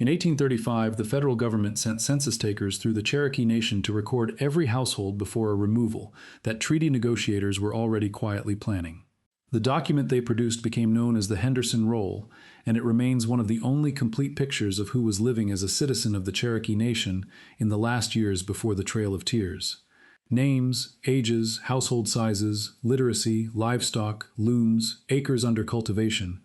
In 1835, the federal government sent census takers through the Cherokee Nation to record every household before a removal that treaty negotiators were already quietly planning. The document they produced became known as the Henderson Roll, and it remains one of the only complete pictures of who was living as a citizen of the Cherokee Nation in the last years before the Trail of Tears. Names, ages, household sizes, literacy, livestock, looms, acres under cultivation.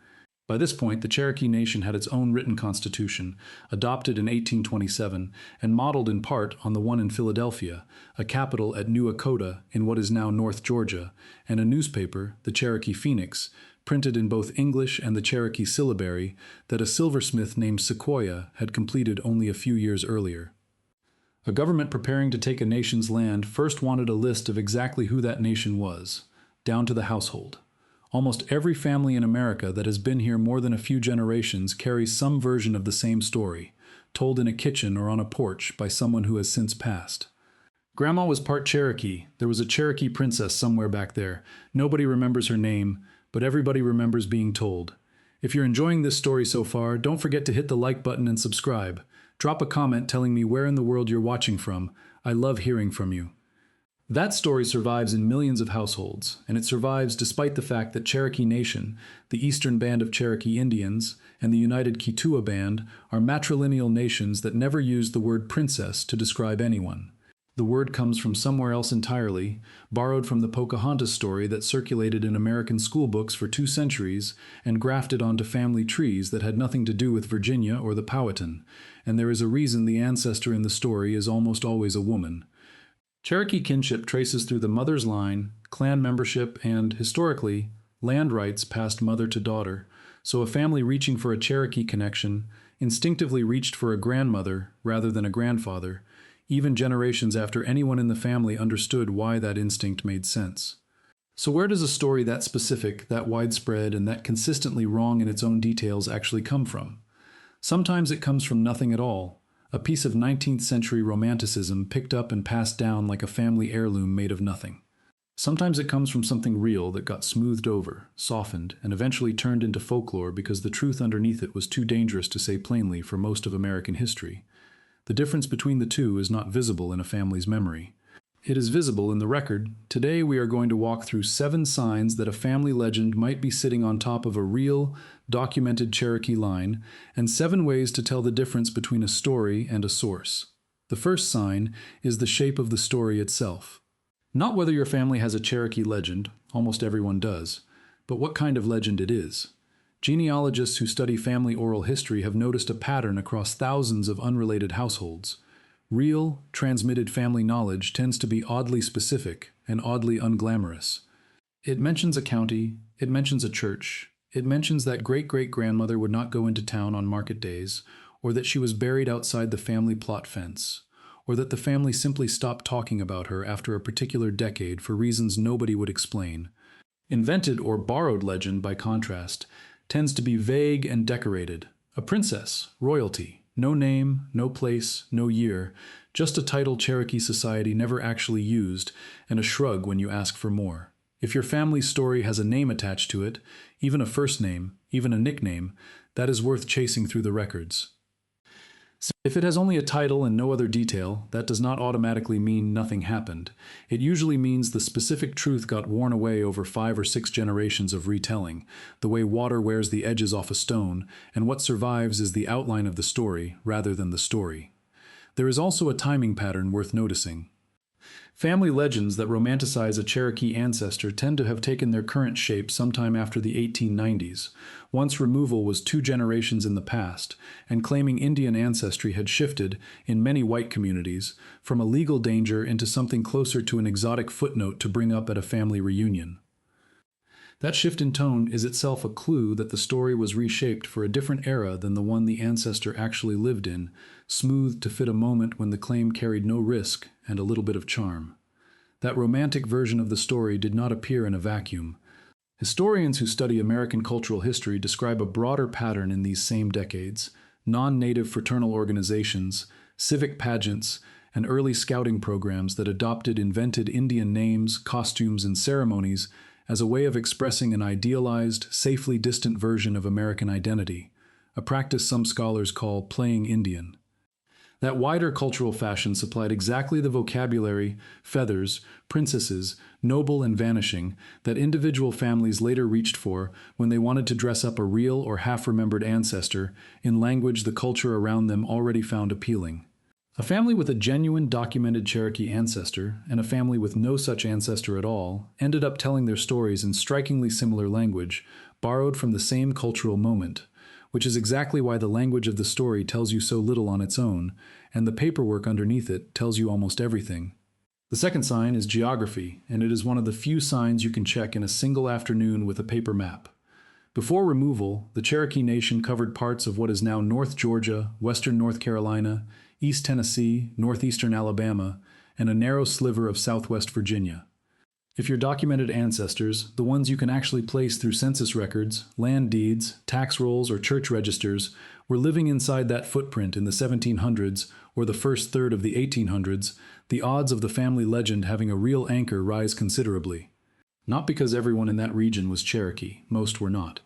By this point, the Cherokee Nation had its own written constitution, adopted in 1827 and modeled in part on the one in Philadelphia, a capital at New Akota in what is now North Georgia, and a newspaper, the Cherokee Phoenix, printed in both English and the Cherokee syllabary that a silversmith named Sequoyah had completed only a few years earlier. A government preparing to take a nation's land first wanted a list of exactly who that nation was, down to the household. Almost every family in America that has been here more than a few generations carries some version of the same story, told in a kitchen or on a porch by someone who has since passed. Grandma was part Cherokee. There was a Cherokee princess somewhere back there. Nobody remembers her name, but everybody remembers being told. If you're enjoying this story so far, don't forget to hit the like button and subscribe. Drop a comment telling me where in the world you're watching from. I love hearing from you. That story survives in millions of households, and it survives despite the fact that Cherokee Nation, the Eastern Band of Cherokee Indians, and the United Keetoowah Band are matrilineal nations that never used the word princess to describe anyone. The word comes from somewhere else entirely, borrowed from the Pocahontas story that circulated in American school books for 2 centuries and grafted onto family trees that had nothing to do with Virginia or the Powhatan, and there is a reason the ancestor in the story is almost always a woman. Cherokee kinship traces through the mother's line, clan membership, and, historically, land rights passed mother to daughter, so a family reaching for a Cherokee connection instinctively reached for a grandmother rather than a grandfather, even generations after anyone in the family understood why that instinct made sense. So where does a story that specific, that widespread, and that consistently wrong in its own details actually come from? Sometimes it comes from nothing at all. A piece of 19th century romanticism picked up and passed down like a family heirloom made of nothing. Sometimes it comes from something real that got smoothed over, softened, and eventually turned into folklore because the truth underneath it was too dangerous to say plainly for most of American history. The difference between the two is not visible in a family's memory. It is visible in the record. Today we are going to walk through 7 signs that a family legend might be sitting on top of a real, documented Cherokee line, and 7 ways to tell the difference between a story and a source. The first sign is the shape of the story itself. Not whether your family has a Cherokee legend, almost everyone does, but what kind of legend it is. Genealogists who study family oral history have noticed a pattern across thousands of unrelated households. Real, transmitted family knowledge tends to be oddly specific and oddly unglamorous. It mentions a county, it mentions a church, it mentions that great-great-grandmother would not go into town on market days, or that she was buried outside the family plot fence, or that the family simply stopped talking about her after a particular decade for reasons nobody would explain. Invented or borrowed legend, by contrast, tends to be vague and decorated. A princess, royalty. No name, no place, no year, just a title Cherokee society never actually used, and a shrug when you ask for more. If your family's story has a name attached to it, even a first name, even a nickname, that is worth chasing through the records. If it has only a title and no other detail, that does not automatically mean nothing happened. It usually means the specific truth got worn away over 5 or 6 generations of retelling, the way water wears the edges off a stone, and what survives is the outline of the story rather than the story. There is also a timing pattern worth noticing. Family legends that romanticize a Cherokee ancestor tend to have taken their current shape sometime after the 1890s, once removal was 2 generations in the past, and claiming Indian ancestry had shifted, in many white communities, from a legal danger into something closer to an exotic footnote to bring up at a family reunion. That shift in tone is itself a clue that the story was reshaped for a different era than the one the ancestor actually lived in, smoothed to fit a moment when the claim carried no risk and a little bit of charm. That romantic version of the story did not appear in a vacuum. Historians who study American cultural history describe a broader pattern in these same decades: non-native fraternal organizations, civic pageants, and early scouting programs that adopted invented Indian names, costumes, and ceremonies as a way of expressing an idealized, safely distant version of American identity, a practice some scholars call playing Indian. That wider cultural fashion supplied exactly the vocabulary, feathers, princesses, noble and vanishing, that individual families later reached for when they wanted to dress up a real or half-remembered ancestor in language the culture around them already found appealing. A family with a genuine documented Cherokee ancestor and a family with no such ancestor at all ended up telling their stories in strikingly similar language, borrowed from the same cultural moment, which is exactly why the language of the story tells you so little on its own, and the paperwork underneath it tells you almost everything. The second sign is geography, and it is one of the few signs you can check in a single afternoon with a paper map. Before removal, the Cherokee Nation covered parts of what is now North Georgia, western North Carolina, East Tennessee, northeastern Alabama, and a narrow sliver of southwest Virginia. If your documented ancestors, the ones you can actually place through census records, land deeds, tax rolls, or church registers, were living inside that footprint in the 1700s or the first third of the 1800s, the odds of the family legend having a real anchor rise considerably. Not because everyone in that region was Cherokee, most were not,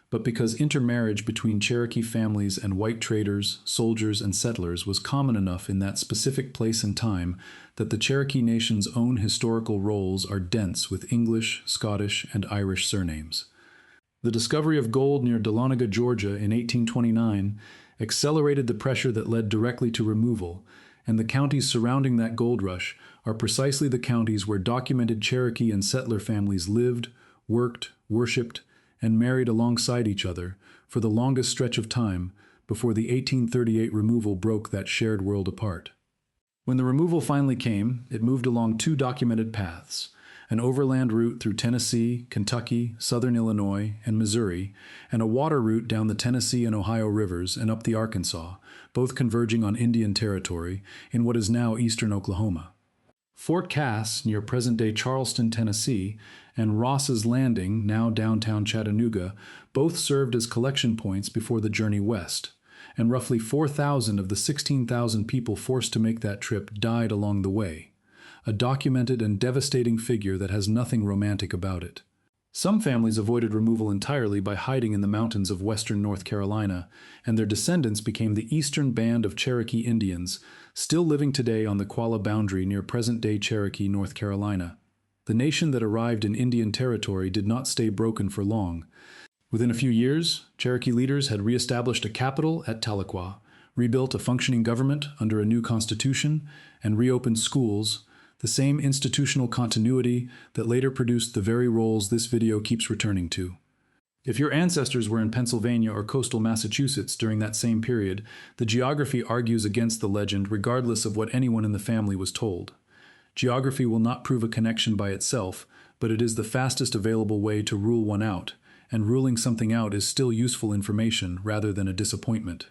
but because intermarriage between Cherokee families and white traders, soldiers, and settlers was common enough in that specific place and time that the Cherokee Nation's own historical rolls are dense with English, Scottish, and Irish surnames. The discovery of gold near Dahlonega, Georgia in 1829 accelerated the pressure that led directly to removal, and the counties surrounding that gold rush are precisely the counties where documented Cherokee and settler families lived, worked, worshipped, and married alongside each other for the longest stretch of time before the 1838 removal broke that shared world apart. When the removal finally came, it moved along two documented paths, an overland route through Tennessee, Kentucky, southern Illinois, and Missouri, and a water route down the Tennessee and Ohio rivers and up the Arkansas, both converging on Indian territory in what is now eastern Oklahoma. Fort Cass, near present-day Charleston, Tennessee, and Ross's Landing, now downtown Chattanooga, both served as collection points before the journey west, and roughly 4,000 of the 16,000 people forced to make that trip died along the way, a documented and devastating figure that has nothing romantic about it. Some families avoided removal entirely by hiding in the mountains of western North Carolina, and their descendants became the Eastern Band of Cherokee Indians, still living today on the Qualla boundary near present-day Cherokee, North Carolina. The nation that arrived in Indian Territory did not stay broken for long. Within a few years, Cherokee leaders had reestablished a capital at Tahlequah, rebuilt a functioning government under a new constitution, and reopened schools, the same institutional continuity that later produced the very roles this video keeps returning to. If your ancestors were in Pennsylvania or coastal Massachusetts during that same period, the geography argues against the legend regardless of what anyone in the family was told. Geography will not prove a connection by itself, but it is the fastest available way to rule one out, and ruling something out is still useful information rather than a disappointment.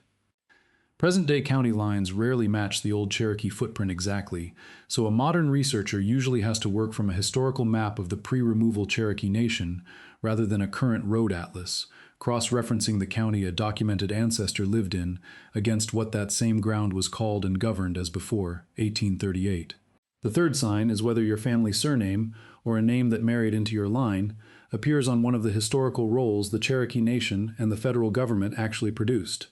Present-day county lines rarely match the old Cherokee footprint exactly, so a modern researcher usually has to work from a historical map of the pre-removal Cherokee Nation rather than a current road atlas, cross-referencing the county a documented ancestor lived in against what that same ground was called and governed as before 1838. The third sign is whether your family surname, or a name that married into your line, appears on one of the historical rolls the Cherokee Nation and the federal government actually produced.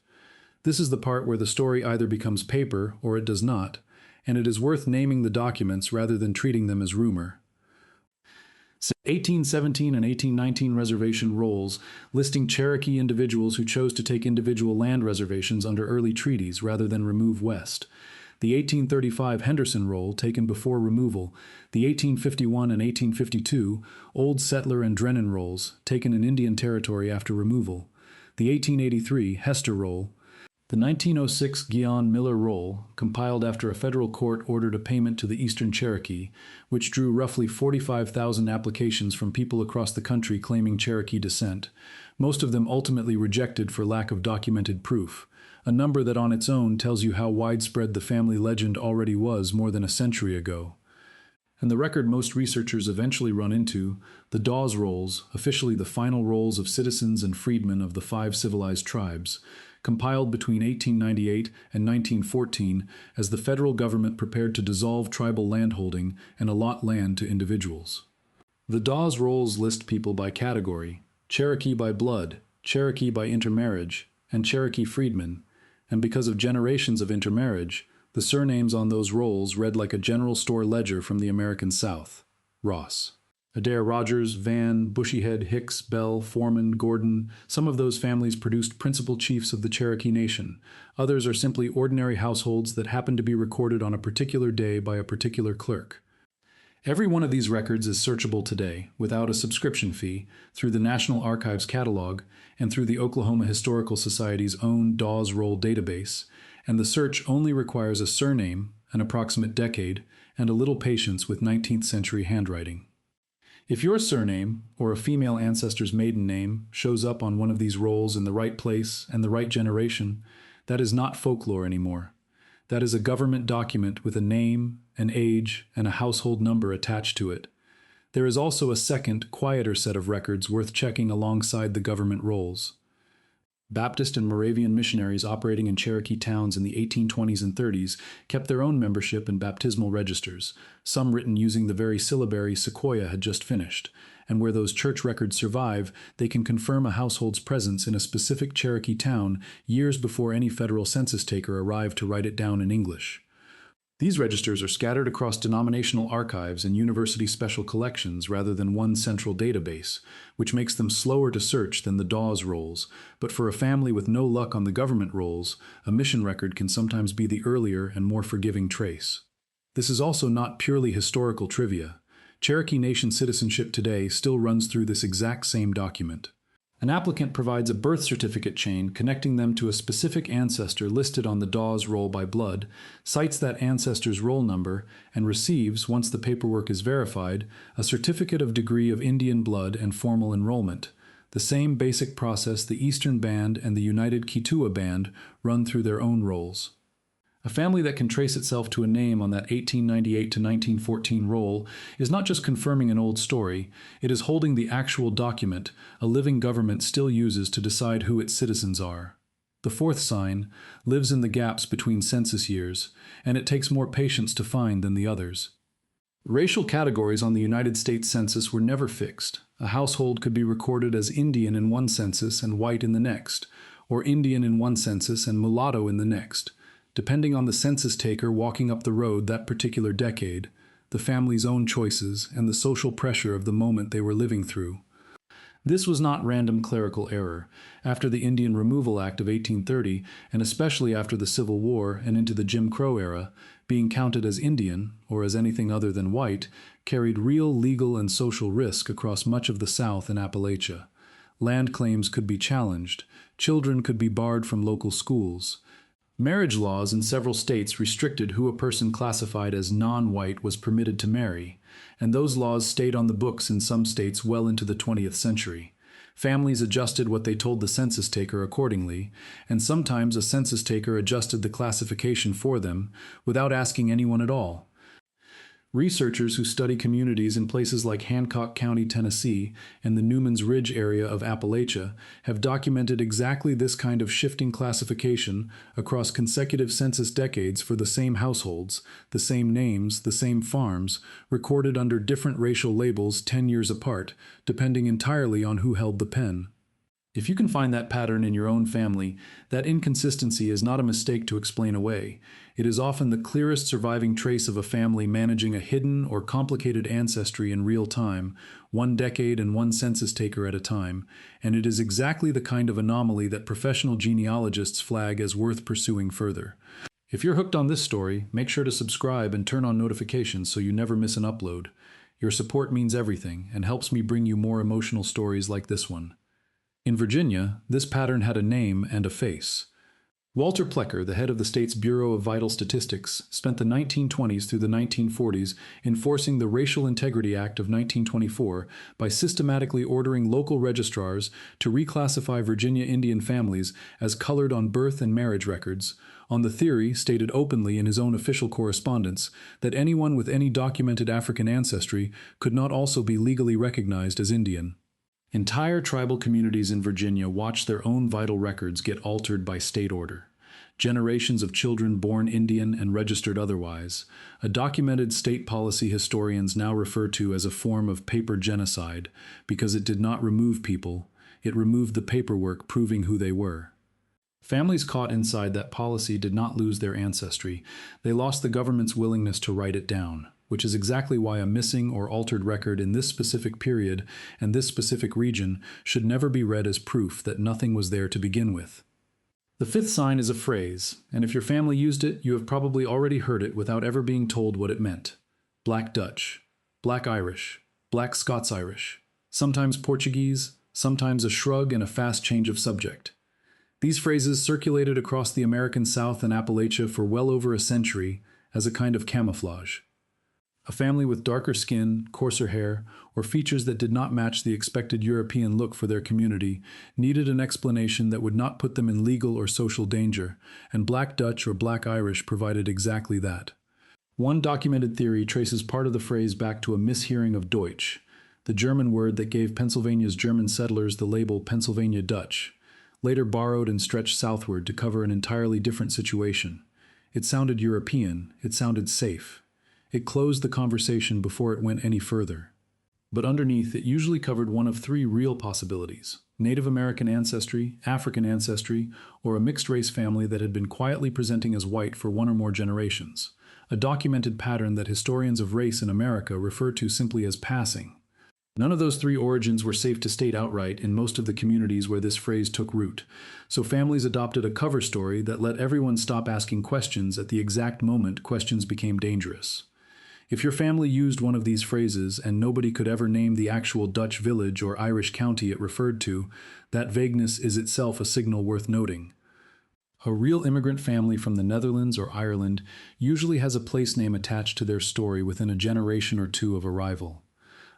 This is the part where the story either becomes paper or it does not, and it is worth naming the documents rather than treating them as rumor. 1817 and 1819 reservation rolls listing Cherokee individuals who chose to take individual land reservations under early treaties rather than remove west. The 1835 Henderson Roll, taken before removal, the 1851 and 1852 Old Settler and Drennan Rolls, taken in Indian Territory after removal, the 1883 Hester Roll, the 1906 Guion Miller Roll, compiled after a federal court ordered a payment to the Eastern Cherokee, which drew roughly 45,000 applications from people across the country claiming Cherokee descent, most of them ultimately rejected for lack of documented proof, a number that on its own tells you how widespread the family legend already was more than a century ago. And the record most researchers eventually run into, the Dawes rolls, officially the final rolls of citizens and freedmen of the 5 civilized tribes, compiled between 1898 and 1914 as the federal government prepared to dissolve tribal landholding and allot land to individuals. The Dawes rolls list people by category: Cherokee by blood, Cherokee by intermarriage, and Cherokee freedmen, and because of generations of intermarriage, the surnames on those rolls read like a general store ledger from the American South. Ross. Adair Rogers, Van, Bushyhead, Hicks, Bell, Foreman, Gordon, some of those families produced principal chiefs of the Cherokee Nation. Others are simply ordinary households that happen to be recorded on a particular day by a particular clerk. Every one of these records is searchable today, without a subscription fee, through the National Archives catalog and through the Oklahoma Historical Society's own Dawes Roll database, and the search only requires a surname, an approximate decade, and a little patience with 19th century handwriting. If your surname, or a female ancestor's maiden name, shows up on one of these rolls in the right place and the right generation, that is not folklore anymore. That is a government document with a name, an age, and a household number attached to it. There is also a second, quieter set of records worth checking alongside the government rolls. Baptist and Moravian missionaries operating in Cherokee towns in the 1820s and 30s kept their own membership and baptismal registers, some written using the very syllabary Sequoyah had just finished, and where those church records survive, they can confirm a household's presence in a specific Cherokee town years before any federal census taker arrived to write it down in English. These registers are scattered across denominational archives and university special collections rather than one central database, which makes them slower to search than the Dawes rolls, but for a family with no luck on the government rolls, a mission record can sometimes be the earlier and more forgiving trace. This is also not purely historical trivia. Cherokee Nation citizenship today still runs through this exact same document. An applicant provides a birth certificate chain connecting them to a specific ancestor listed on the Dawes roll by blood, cites that ancestor's roll number, and receives, once the paperwork is verified, a certificate of degree of Indian blood and formal enrollment, the same basic process the Eastern Band and the United Kituwa Band run through their own rolls. A family that can trace itself to a name on that 1898 to 1914 roll is not just confirming an old story, it is holding the actual document a living government still uses to decide who its citizens are. The fourth sign lives in the gaps between census years, and it takes more patience to find than the others. Racial categories on the United States Census were never fixed. A household could be recorded as Indian in one census and white in the next, or Indian in one census and mulatto in the next. Depending on the census taker walking up the road that particular decade, the family's own choices, and the social pressure of the moment they were living through. This was not random clerical error. After the Indian Removal Act of 1830, and especially after the Civil War and into the Jim Crow era, being counted as Indian, or as anything other than white, carried real legal and social risk across much of the South and Appalachia. Land claims could be challenged. Children could be barred from local schools. Marriage laws in several states restricted who a person classified as non-white was permitted to marry, and those laws stayed on the books in some states well into the 20th century. Families adjusted what they told the census taker accordingly, and sometimes a census taker adjusted the classification for them without asking anyone at all. Researchers who study communities in places like Hancock County, Tennessee, and the Newman's Ridge area of Appalachia have documented exactly this kind of shifting classification across consecutive census decades for the same households, the same names, the same farms, recorded under different racial labels 10 years apart, depending entirely on who held the pen. If you can find that pattern in your own family, that inconsistency is not a mistake to explain away. It is often the clearest surviving trace of a family managing a hidden or complicated ancestry in real time, one decade and one census taker at a time, and it is exactly the kind of anomaly that professional genealogists flag as worth pursuing further. If you're hooked on this story, make sure to subscribe and turn on notifications so you never miss an upload. Your support means everything and helps me bring you more emotional stories like this one. In Virginia, this pattern had a name and a face. Walter Plecker, the head of the state's Bureau of Vital Statistics, spent the 1920s through the 1940s enforcing the Racial Integrity Act of 1924 by systematically ordering local registrars to reclassify Virginia Indian families as colored on birth and marriage records, on the theory, stated openly in his own official correspondence, that anyone with any documented African ancestry could not also be legally recognized as Indian. Entire tribal communities in Virginia watched their own vital records get altered by state order. Generations of children born Indian and registered otherwise, a documented state policy historians now refer to as a form of paper genocide, because it did not remove people, it removed the paperwork proving who they were. Families caught inside that policy did not lose their ancestry. They lost the government's willingness to write it down, which is exactly why a missing or altered record in this specific period and this specific region should never be read as proof that nothing was there to begin with. The fifth sign is a phrase, and if your family used it, you have probably already heard it without ever being told what it meant. Black Dutch, Black Irish, Black Scots-Irish, sometimes Portuguese, sometimes a shrug and a fast change of subject. These phrases circulated across the American South and Appalachia for well over a century as a kind of camouflage. A family with darker skin, coarser hair, or features that did not match the expected European look for their community needed an explanation that would not put them in legal or social danger, and Black Dutch or Black Irish provided exactly that. One documented theory traces part of the phrase back to a mishearing of Deutsch, the German word that gave Pennsylvania's German settlers the label Pennsylvania Dutch, later borrowed and stretched southward to cover an entirely different situation. It sounded European, it sounded safe. It closed the conversation before it went any further. But underneath, it usually covered one of three real possibilities: Native American ancestry, African ancestry, or a mixed-race family that had been quietly presenting as white for one or more generations, a documented pattern that historians of race in America refer to simply as passing. None of those three origins were safe to state outright in most of the communities where this phrase took root, so families adopted a cover story that let everyone stop asking questions at the exact moment questions became dangerous. If your family used one of these phrases and nobody could ever name the actual Dutch village or Irish county it referred to, that vagueness is itself a signal worth noting. A real immigrant family from the Netherlands or Ireland usually has a place name attached to their story within a generation or two of arrival.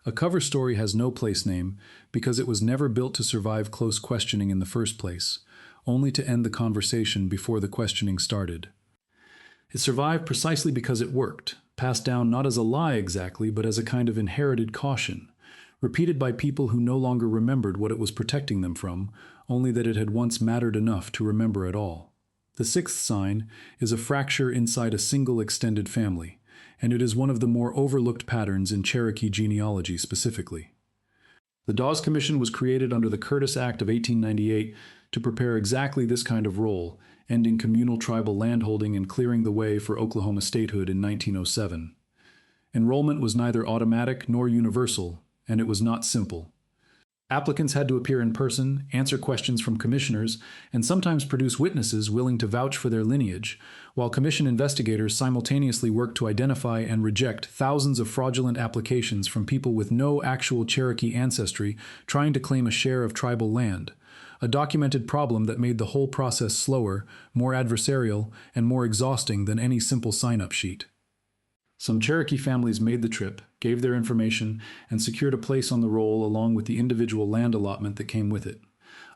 A cover story has no place name because it was never built to survive close questioning in the first place, only to end the conversation before the questioning started. It survived precisely because it worked, passed down not as a lie exactly, but as a kind of inherited caution, repeated by people who no longer remembered what it was protecting them from, only that it had once mattered enough to remember at all. The sixth sign is a fracture inside a single extended family, and it is one of the more overlooked patterns in Cherokee genealogy specifically. The Dawes Commission was created under the Curtis Act of 1898 to prepare exactly this kind of role, ending communal tribal landholding and clearing the way for Oklahoma statehood in 1907. Enrollment was neither automatic nor universal, and it was not simple. Applicants had to appear in person, answer questions from commissioners, and sometimes produce witnesses willing to vouch for their lineage, while commission investigators simultaneously worked to identify and reject thousands of fraudulent applications from people with no actual Cherokee ancestry trying to claim a share of tribal land, a documented problem that made the whole process slower, more adversarial, and more exhausting than any simple sign-up sheet. Some Cherokee families made the trip, gave their information, and secured a place on the roll along with the individual land allotment that came with it.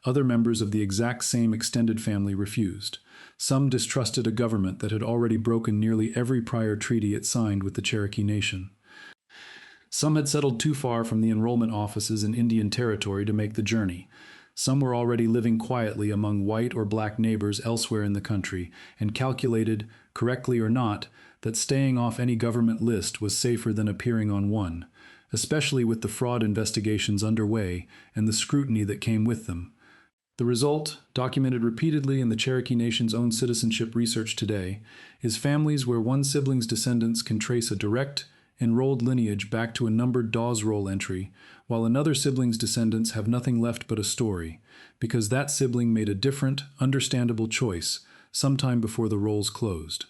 Other members of the exact same extended family refused. Some distrusted a government that had already broken nearly every prior treaty it signed with the Cherokee Nation. Some had settled too far from the enrollment offices in Indian Territory to make the journey. Some were already living quietly among white or black neighbors elsewhere in the country and calculated, correctly or not, that staying off any government list was safer than appearing on one, especially with the fraud investigations underway and the scrutiny that came with them. The result, documented repeatedly in the Cherokee Nation's own citizenship research today, is families where one sibling's descendants can trace a direct, enrolled lineage back to a numbered Dawes roll entry, while another sibling's descendants have nothing left but a story, because that sibling made a different, understandable choice sometime before the rolls closed.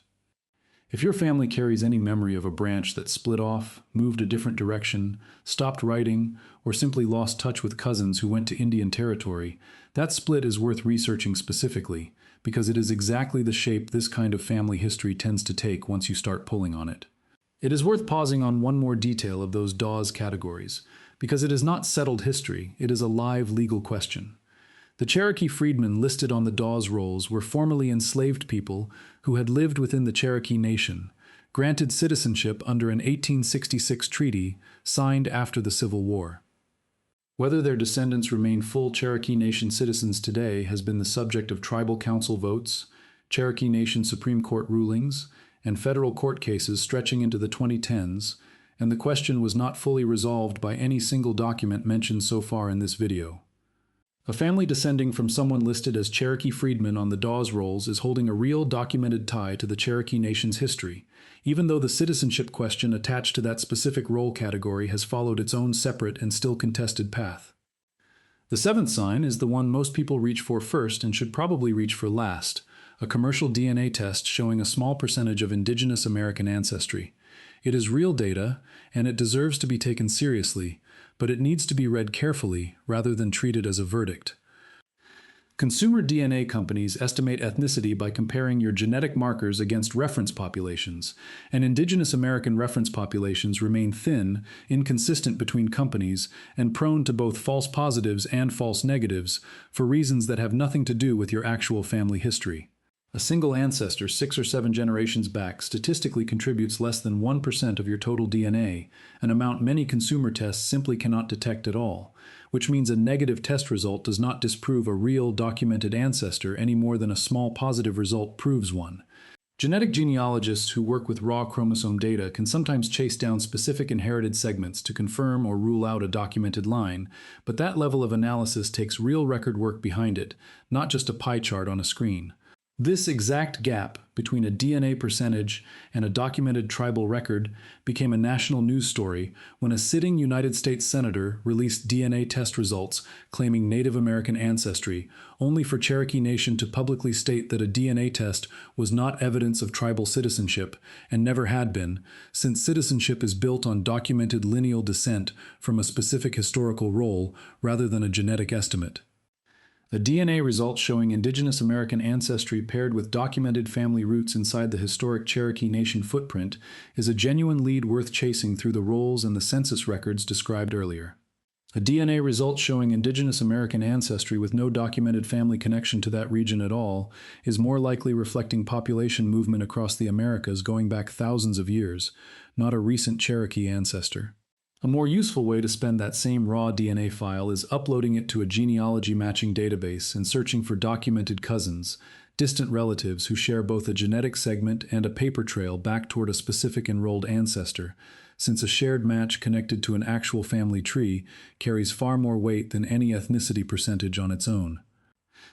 If your family carries any memory of a branch that split off, moved a different direction, stopped writing, or simply lost touch with cousins who went to Indian Territory, that split is worth researching specifically, because it is exactly the shape this kind of family history tends to take once you start pulling on it. It is worth pausing on one more detail of those Dawes categories, because it is not settled history, it is a live legal question. The Cherokee freedmen listed on the Dawes rolls were formerly enslaved people who had lived within the Cherokee Nation, granted citizenship under an 1866 treaty signed after the Civil War. Whether their descendants remain full Cherokee Nation citizens today has been the subject of tribal council votes, Cherokee Nation Supreme Court rulings, and federal court cases stretching into the 2010s, and the question was not fully resolved by any single document mentioned so far in this video. A family descending from someone listed as Cherokee freedmen on the Dawes rolls is holding a real documented tie to the Cherokee Nation's history, even though the citizenship question attached to that specific roll category has followed its own separate and still contested path. The seventh sign is the one most people reach for first and should probably reach for last, a commercial DNA test showing a small percentage of indigenous American ancestry. It is real data, and it deserves to be taken seriously, but it needs to be read carefully rather than treated as a verdict. Consumer DNA companies estimate ethnicity by comparing your genetic markers against reference populations, and indigenous American reference populations remain thin, inconsistent between companies, and prone to both false positives and false negatives for reasons that have nothing to do with your actual family history. A single ancestor 6 or 7 generations back statistically contributes less than 1% of your total DNA, an amount many consumer tests simply cannot detect at all, which means a negative test result does not disprove a real documented ancestor any more than a small positive result proves one. Genetic genealogists who work with raw chromosome data can sometimes chase down specific inherited segments to confirm or rule out a documented line, but that level of analysis takes real record work behind it, not just a pie chart on a screen. This exact gap between a DNA percentage and a documented tribal record became a national news story when a sitting United States senator released DNA test results claiming Native American ancestry, only for Cherokee Nation to publicly state that a DNA test was not evidence of tribal citizenship and never had been, since citizenship is built on documented lineal descent from a specific historical roll rather than a genetic estimate. A DNA result showing indigenous American ancestry paired with documented family roots inside the historic Cherokee Nation footprint is a genuine lead worth chasing through the rolls and the census records described earlier. A DNA result showing indigenous American ancestry with no documented family connection to that region at all is more likely reflecting population movement across the Americas going back thousands of years, not a recent Cherokee ancestor. A more useful way to spend that same raw DNA file is uploading it to a genealogy matching database and searching for documented cousins, distant relatives who share both a genetic segment and a paper trail back toward a specific enrolled ancestor, since a shared match connected to an actual family tree carries far more weight than any ethnicity percentage on its own.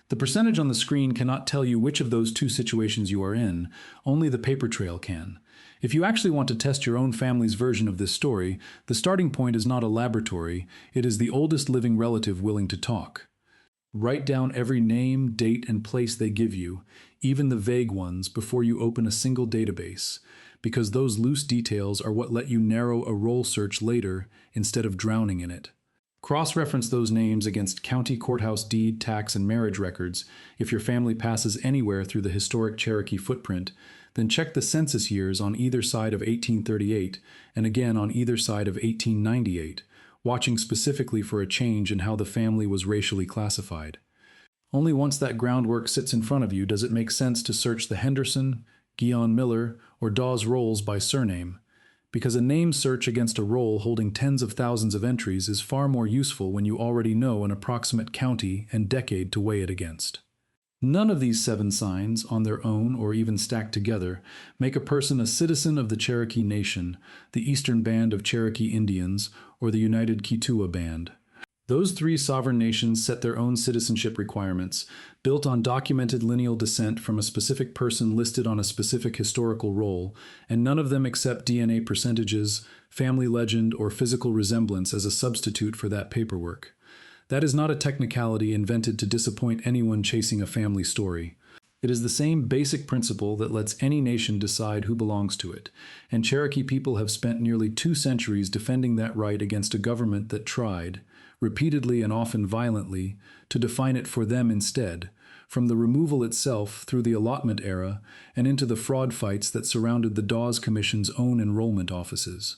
The percentage on the screen cannot tell you which of those two situations you are in, only the paper trail can. If you actually want to test your own family's version of this story, the starting point is not a laboratory, it is the oldest living relative willing to talk. Write down every name, date, and place they give you, even the vague ones, before you open a single database, because those loose details are what let you narrow a roll search later instead of drowning in it. Cross-reference those names against county courthouse deed, tax, and marriage records if your family passes anywhere through the historic Cherokee footprint. Then check the census years on either side of 1838 and again on either side of 1898, watching specifically for a change in how the family was racially classified. Only once that groundwork sits in front of you does it make sense to search the Henderson, Guion Miller, or Dawes rolls by surname, because a name search against a roll holding tens of thousands of entries is far more useful when you already know an approximate county and decade to weigh it against. None of these 7 signs, on their own or even stacked together, make a person a citizen of the Cherokee Nation, the Eastern Band of Cherokee Indians, or the United Kituwa Band. Those 3 sovereign nations set their own citizenship requirements, built on documented lineal descent from a specific person listed on a specific historical roll, and none of them accept DNA percentages, family legend, or physical resemblance as a substitute for that paperwork. That is not a technicality invented to disappoint anyone chasing a family story. It is the same basic principle that lets any nation decide who belongs to it, and Cherokee people have spent nearly 2 centuries defending that right against a government that tried, repeatedly and often violently, to define it for them instead, from the removal itself through the allotment era and into the fraud fights that surrounded the Dawes Commission's own enrollment offices.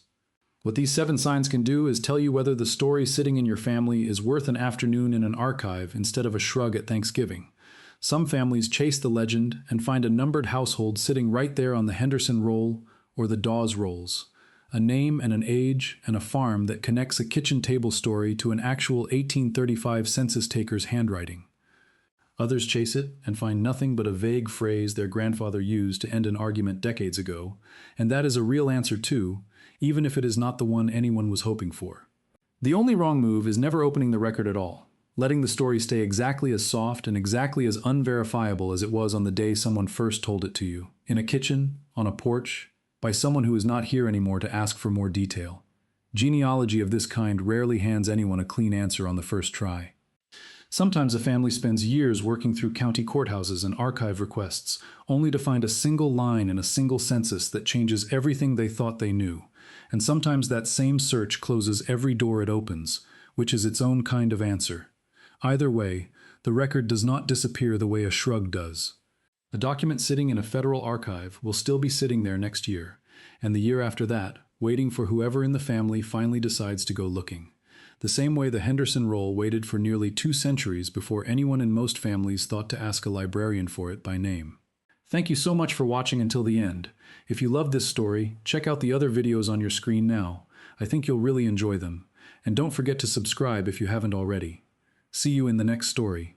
What these 7 signs can do is tell you whether the story sitting in your family is worth an afternoon in an archive instead of a shrug at Thanksgiving. Some families chase the legend and find a numbered household sitting right there on the Henderson Roll or the Dawes rolls, a name and an age and a farm that connects a kitchen table story to an actual 1835 census taker's handwriting. Others chase it and find nothing but a vague phrase their grandfather used to end an argument decades ago, and that is a real answer too, even if it is not the one anyone was hoping for. The only wrong move is never opening the record at all. letting the story stay exactly as soft and exactly as unverifiable as it was on the day someone first told it to you, in a kitchen, on a porch, by someone who is not here anymore to ask for more detail. Genealogy of this kind rarely hands anyone a clean answer on the first try. Sometimes a family spends years working through county courthouses and archive requests, only to find a single line in a single census that changes everything they thought they knew. And sometimes that same search closes every door it opens, which is its own kind of answer. Either way, the record does not disappear the way a shrug does. A document sitting in a federal archive will still be sitting there next year, and the year after that, waiting for whoever in the family finally decides to go looking. The same way the Henderson Roll waited for nearly 2 centuries before anyone in most families thought to ask a librarian for it by name. Thank you so much for watching until the end. If you loved this story, check out the other videos on your screen now. I think you'll really enjoy them. And don't forget to subscribe if you haven't already. See you in the next story.